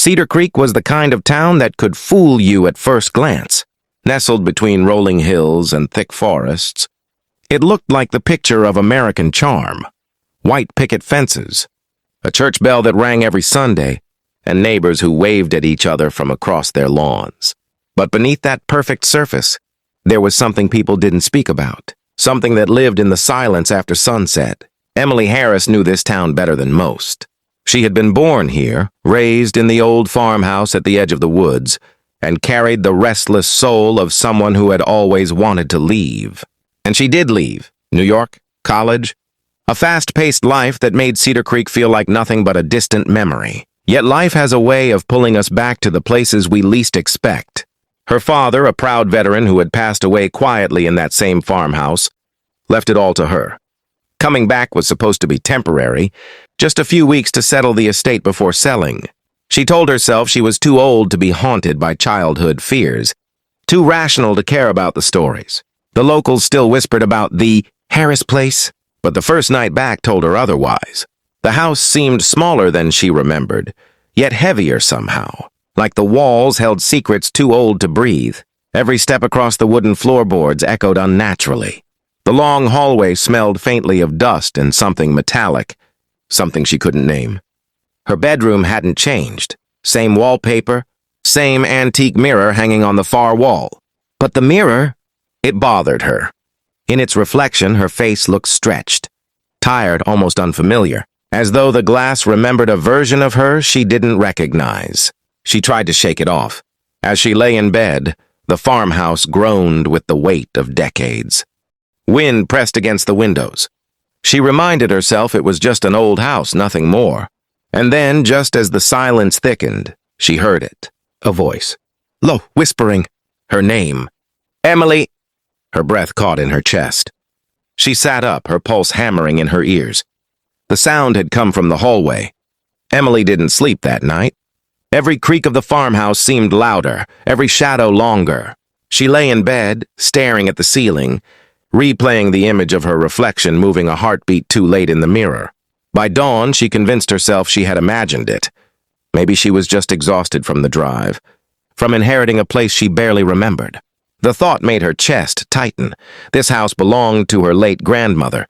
Cedar Creek was the kind of town that could fool you at first glance. Nestled between rolling hills and thick forests, it looked like the picture of American charm. White picket fences, a church bell that rang every Sunday, and neighbors who waved at each other from across their lawns. But beneath that perfect surface, there was something people didn't speak about, something that lived in the silence after sunset. Emily Harris knew this town better than most. She had been born here, raised in the old farmhouse at the edge of the woods, and carried the restless soul of someone who had always wanted to leave. And she did leave. New York, college, a fast-paced life that made Cedar Creek feel like nothing but a distant memory. Yet life has a way of pulling us back to the places we least expect. Her father, a proud veteran who had passed away quietly in that same farmhouse, left it all to her. Coming back was supposed to be temporary, just a few weeks to settle the estate before selling. She told herself she was too old to be haunted by childhood fears, too rational to care about the stories. The locals still whispered about the Harris place, but the first night back told her otherwise. The house seemed smaller than she remembered, yet heavier somehow, like the walls held secrets too old to breathe. Every step across the wooden floorboards echoed unnaturally. The long hallway smelled faintly of dust and something metallic, something she couldn't name. Her bedroom hadn't changed. Same wallpaper, same antique mirror hanging on the far wall. But the mirror, it bothered her. In its reflection, her face looked stretched, tired, almost unfamiliar, as though the glass remembered a version of her she didn't recognize. She tried to shake it off. As she lay in bed, the farmhouse groaned with the weight of decades. Wind pressed against the windows. She reminded herself it was just an old house, nothing more. And then, just as the silence thickened, she heard it. A voice. Low, whispering. Her name. Emily. Her breath caught in her chest. She sat up, her pulse hammering in her ears. The sound had come from the hallway. Emily didn't sleep that night. Every creak of the farmhouse seemed louder, every shadow longer. She lay in bed, staring at the ceiling, replaying the image of her reflection moving a heartbeat too late in the mirror. By dawn, she convinced herself she had imagined it. Maybe she was just exhausted from the drive, from inheriting a place she barely remembered. The thought made her chest tighten. This house belonged to her late grandmother,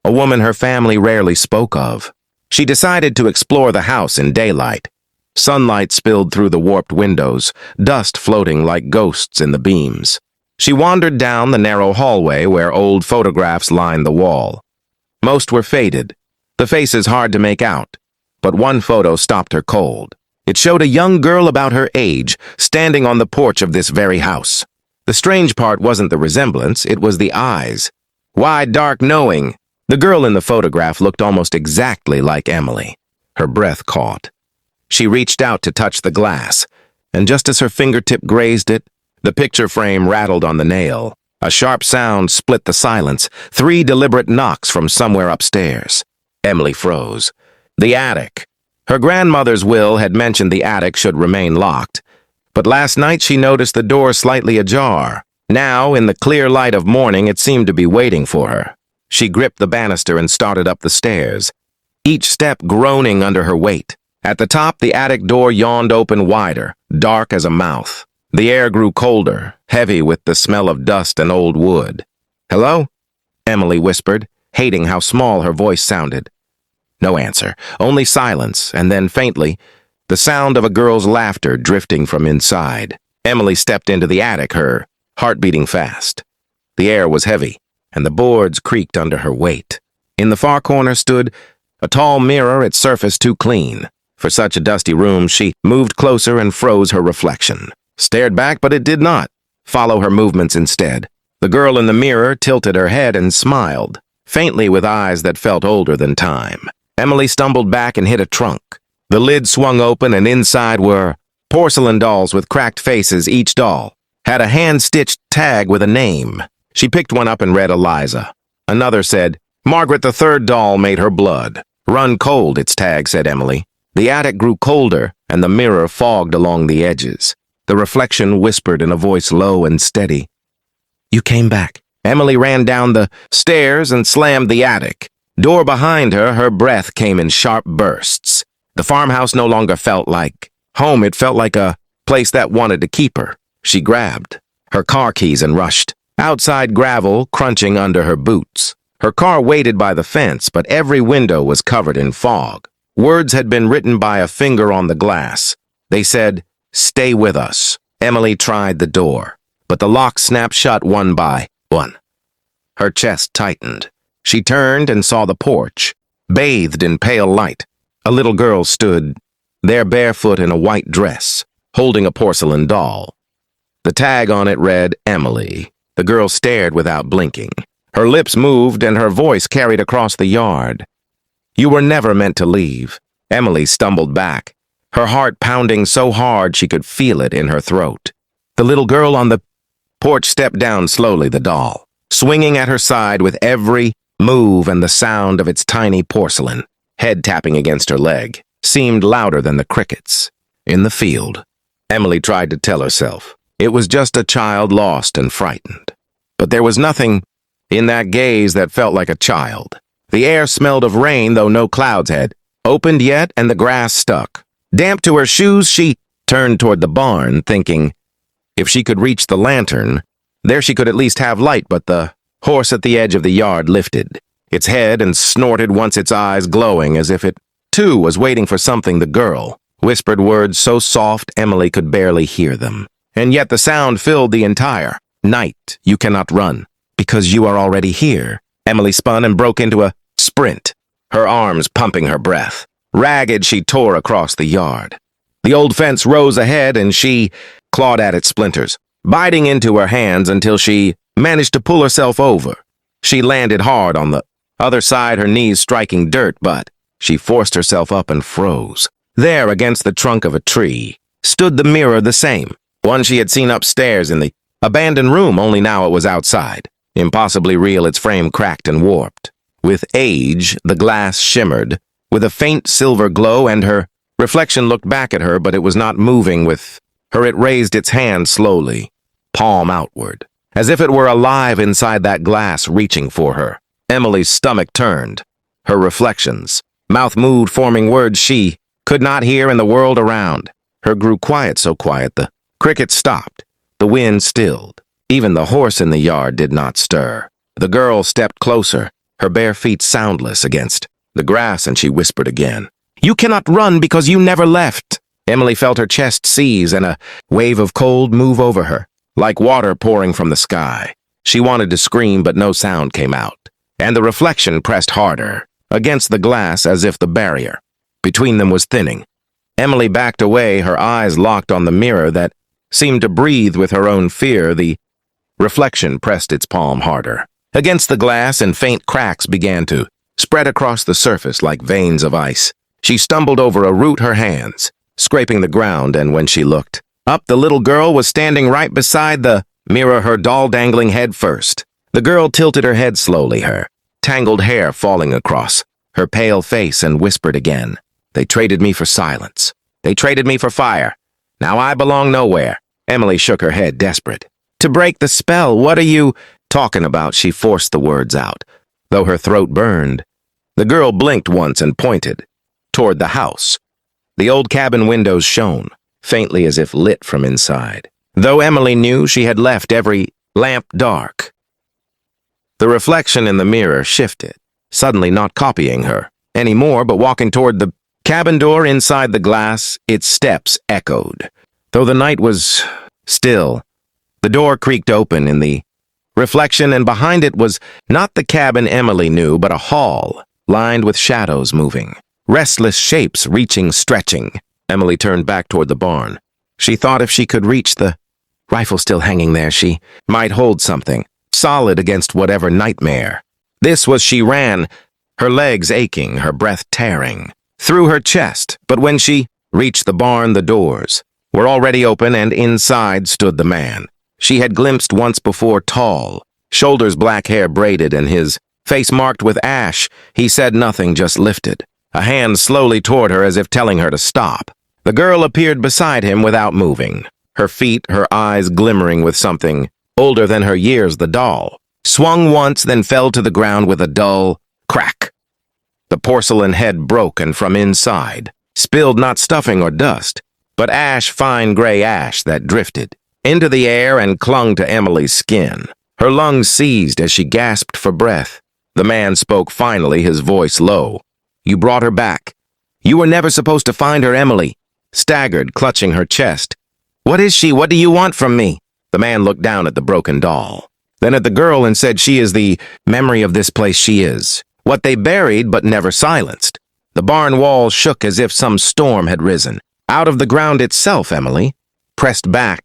a woman her family rarely spoke of. She decided to explore the house in daylight. Sunlight spilled through the warped windows, dust floating like ghosts in the beams. She wandered down the narrow hallway where old photographs lined the wall. Most were faded, the faces hard to make out, but one photo stopped her cold. It showed a young girl about her age, standing on the porch of this very house. The strange part wasn't the resemblance, it was the eyes. Wide, dark, knowing. The girl in the photograph looked almost exactly like Emily. Her breath caught. She reached out to touch the glass, and just as her fingertip grazed it, the picture frame rattled on the nail. A sharp sound split the silence, 3 deliberate knocks from somewhere upstairs. Emily froze. The attic. Her grandmother's will had mentioned the attic should remain locked, but last night she noticed the door slightly ajar. Now, in the clear light of morning, it seemed to be waiting for her. She gripped the banister and started up the stairs, each step groaning under her weight. At the top, the attic door yawned open wider, dark as a mouth. The air grew colder, heavy with the smell of dust and old wood. "Hello?" Emily whispered, hating how small her voice sounded. No answer, only silence, and then faintly, the sound of a girl's laughter drifting from inside. Emily stepped into the attic, her heart beating fast. The air was heavy, and the boards creaked under her weight. In the far corner stood a tall mirror, its surface too clean. For such a dusty room, she moved closer and froze her reflection. Stared back, but it did not follow her movements instead. The girl in the mirror tilted her head and smiled, faintly with eyes that felt older than time. Emily stumbled back and hit a trunk. The lid swung open, and inside were porcelain dolls with cracked faces. Each doll had a hand-stitched tag with a name. She picked one up and read Eliza. Another said, Margaret, the third doll made her blood. Run cold, its tag, said Emily. The attic grew colder, and the mirror fogged along the edges. The reflection whispered in a voice low and steady. You came back. Emily ran down the stairs and slammed the attic. Door behind her, her breath came in sharp bursts. The farmhouse no longer felt like Home, it felt like a place that wanted to keep her. She grabbed her car keys and rushed. Outside, gravel crunching under her boots. Her car waited by the fence, but every window was covered in fog. Words had been written by a finger on the glass. They said, "Stay with us." Emily tried the door, but the lock snapped shut one by one. Her chest tightened. She turned and saw the porch, bathed in pale light. A little girl stood there barefoot in a white dress, holding a porcelain doll. The tag on it read, "Emily." The girl stared without blinking. Her lips moved and her voice carried across the yard. "You were never meant to leave." Emily stumbled back, her heart pounding so hard she could feel it in her throat. The little girl on the porch stepped down slowly, the doll, swinging at her side with every move, and the sound of its tiny porcelain, head tapping against her leg, seemed louder than the crickets in the field. Emily tried to tell herself it was just a child lost and frightened. But there was nothing in that gaze that felt like a child. The air smelled of rain, though no clouds had opened yet, and the grass stuck. Damp to her shoes, she turned toward the barn, thinking if she could reach the lantern, there she could at least have light. But the horse at the edge of the yard lifted its head and snorted, once its eyes glowing as if it, too, was waiting for something. The girl whispered words so soft Emily could barely hear them, and yet the sound filled the entire night. "You cannot run, because you are already here." Emily spun and broke into a sprint, her arms pumping her breath. Ragged, she tore across the yard. The old fence rose ahead, and she clawed at its splinters, biting into her hands until she managed to pull herself over. She landed hard on the other side, her knees striking dirt, but she forced herself up and froze. There, against the trunk of a tree, stood the mirror, the same one she had seen upstairs in the abandoned room, only now it was outside. Impossibly real, its frame cracked and warped. With age, the glass shimmered with a faint silver glow, and her reflection looked back at her, but it was not moving with her. It raised its hand slowly, palm outward, as if it were alive inside that glass, reaching for her. Emily's stomach turned. Her reflections, mouth moved, forming words she could not hear in the world around her. Grew quiet, so quiet the crickets stopped. The wind stilled. Even the horse in the yard did not stir. The girl stepped closer, her bare feet soundless against the grass, and she whispered again, "You cannot run because you never left." Emily felt her chest seize and a wave of cold move over her, like water pouring from the sky. She wanted to scream, but no sound came out, and the reflection pressed harder against the glass as if the barrier between them was thinning. Emily backed away, her eyes locked on the mirror that seemed to breathe with her own fear. The reflection pressed its palm harder against the glass, and faint cracks began to spread across the surface like veins of ice. She stumbled over a root, her hands scraping the ground, and when she looked up, the little girl was standing right beside the mirror, her doll dangling head first. The girl tilted her head slowly, her tangled hair falling across her pale face, and whispered again, "They traded me for silence. They traded me for fire. Now I belong nowhere." Emily shook her head, desperate to break the spell. "What are you talking about?" She forced the words out, though her throat burned. The girl blinked once and pointed toward the house. The old cabin windows shone, faintly as if lit from inside, though Emily knew she had left every lamp dark. The reflection in the mirror shifted, suddenly not copying her anymore, but walking toward the cabin door. Inside the glass, its steps echoed. Though the night was still, the door creaked open in the reflection, and behind it was not the cabin Emily knew, but a hall lined with shadows moving, restless shapes reaching, stretching. Emily turned back toward the barn. She thought if she could reach the rifle still hanging there, she might hold something solid against whatever nightmare this was. She ran, her legs aching, her breath tearing through her chest. But when she reached the barn, the doors were already open, and inside stood the man she had glimpsed once before, tall, shoulders, black hair braided, and his face marked with ash. He said nothing, just lifted a hand slowly toward her as if telling her to stop. The girl appeared beside him without moving, her feet, her eyes glimmering with something older than her years. The doll swung once, then fell to the ground with a dull crack. The porcelain head broke, and from inside spilled not stuffing or dust, but ash, fine gray ash that drifted into the air and clung to Emily's skin. Her lungs seized as she gasped for breath. The man spoke finally, his voice low. "You brought her back. You were never supposed to find her, Emily." Staggered, clutching her chest. "What is she? What do you want from me?" The man looked down at the broken doll, then at the girl and said, "She is the memory of this place. She is what they buried but never silenced." The barn walls shook as if some storm had risen. Out of the ground itself, Emily, pressed back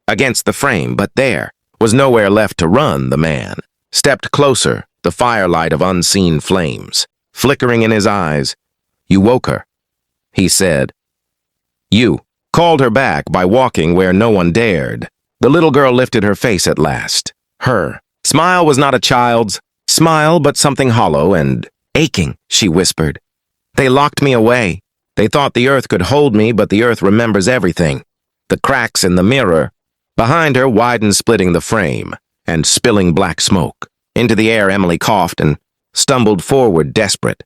against the frame, but there was nowhere left to run. The man stepped closer, the firelight of unseen flames flickering in his eyes. "You woke her," he said. "You called her back by walking where no one dared." The little girl lifted her face at last. Her smile was not a child's smile, but something hollow and aching, she whispered. "They locked me away. They thought the earth could hold me, but the earth remembers everything." The cracks in the mirror behind her widened, splitting the frame and spilling black smoke. Into the air, Emily coughed and stumbled forward, desperate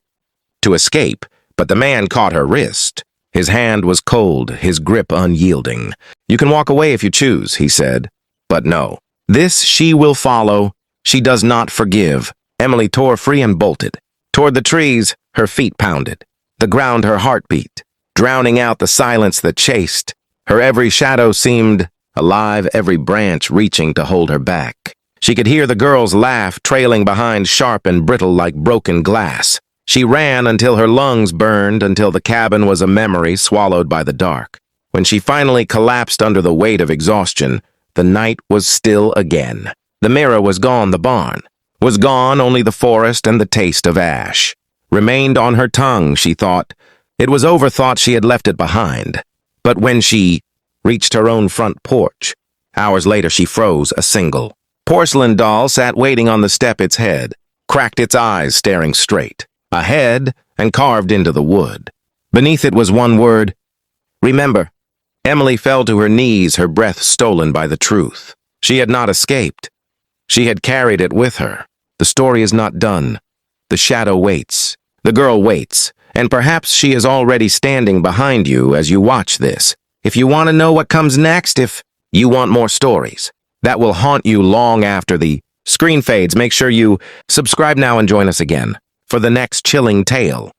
to escape, but the man caught her wrist. His hand was cold, his grip unyielding. "You can walk away if you choose," he said. "But no. This she will follow. She does not forgive." Emily tore free and bolted. Toward the trees, her feet pounded. The ground, her heart beat, drowning out the silence that chased. Her every shadow seemed alive, every branch reaching to hold her back. She could hear the girl's laugh trailing behind, sharp and brittle like broken glass. She ran until her lungs burned, until the cabin was a memory swallowed by the dark. When she finally collapsed under the weight of exhaustion, the night was still again. The mirror was gone, the barn was gone, only the forest and the taste of ash remained on her tongue, she thought. It was overthought she had left it behind. But when she reached her own front porch, hours later she froze. A single porcelain doll sat waiting on the step, its head cracked, its eyes staring straight ahead and carved into the wood. Beneath it was one word: remember. Emily fell to her knees, her breath stolen by the truth. She had not escaped. She had carried it with her. The story is not done. The shadow waits. The girl waits. And perhaps she is already standing behind you as you watch this. If you want to know what comes next, if you want more stories that will haunt you long after the screen fades, make sure you subscribe now and join us again for the next chilling tale.